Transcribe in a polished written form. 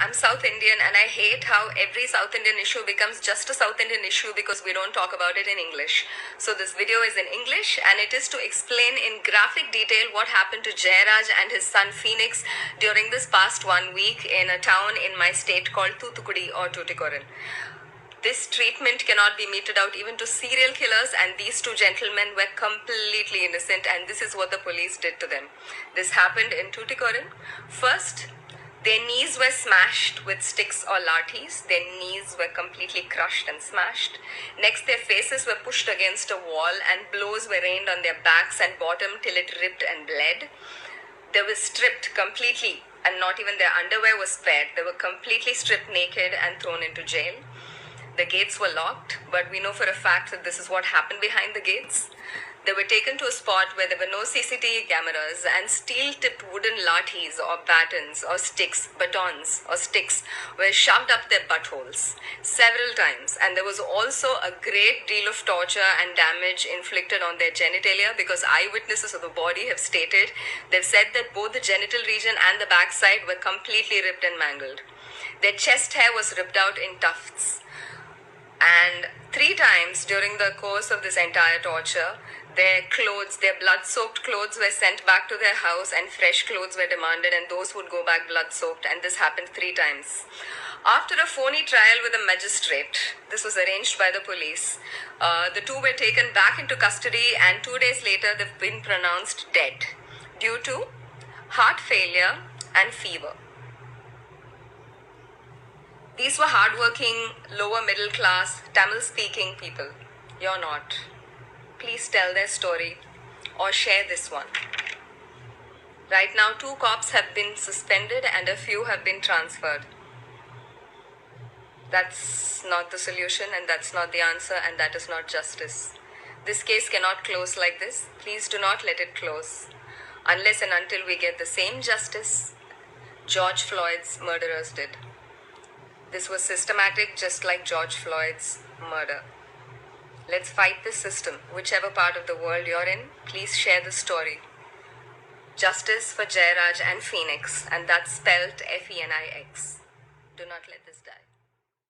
I'm South Indian and I hate how every South Indian issue becomes just a South Indian issue because we don't talk about it in English. So this video is in English and it is to explain in graphic detail what happened to Jayaraj and his son Phoenix during this past 1 week in a town in my state called Thoothukudi or Tuticorin. This treatment cannot be meted out even to serial killers, and these two gentlemen were completely innocent, and this is what the police did to them. This happened in Tuticorin. First, their knees were smashed with sticks or lathis. Their knees were completely crushed and smashed. Next, their faces were pushed against a wall and blows were rained on their backs and bottom till it ripped and bled. They were stripped completely and not even their underwear was spared. They were completely stripped naked and thrown into jail. The gates were locked, but we know for a fact that this is what happened behind the gates. They were taken to a spot where there were no CCTV cameras and steel-tipped wooden lathis or batons or batons or sticks were shoved up their buttholes several times. And there was also a great deal of torture and damage inflicted on their genitalia because eyewitnesses of the body have stated, they've said that both the genital region and the backside were completely ripped and mangled. Their chest hair was ripped out in tufts. And 3 times during the course of this entire torture, their blood-soaked clothes were sent back to their house and fresh clothes were demanded and those would go back blood-soaked, and this happened 3 times. After a phony trial with a magistrate, this was arranged by the police, the two were taken back into custody and 2 days later they've been pronounced dead due to heart failure and fever. These were hardworking, lower middle class, Tamil speaking people. You're not. Please tell their story or share this one. Right now 2 cops have been suspended and a few have been transferred. That's not the solution and that's not the answer and that is not justice. This case cannot close like this. Please do not let it close unless and until we get the same justice George Floyd's murderers did. This was systematic, just like George Floyd's murder. Let's fight this system. Whichever part of the world you're in, please share the story. Justice for Jayaraj and Phoenix, and that's spelled F-E-N-I-X. Do not let this die.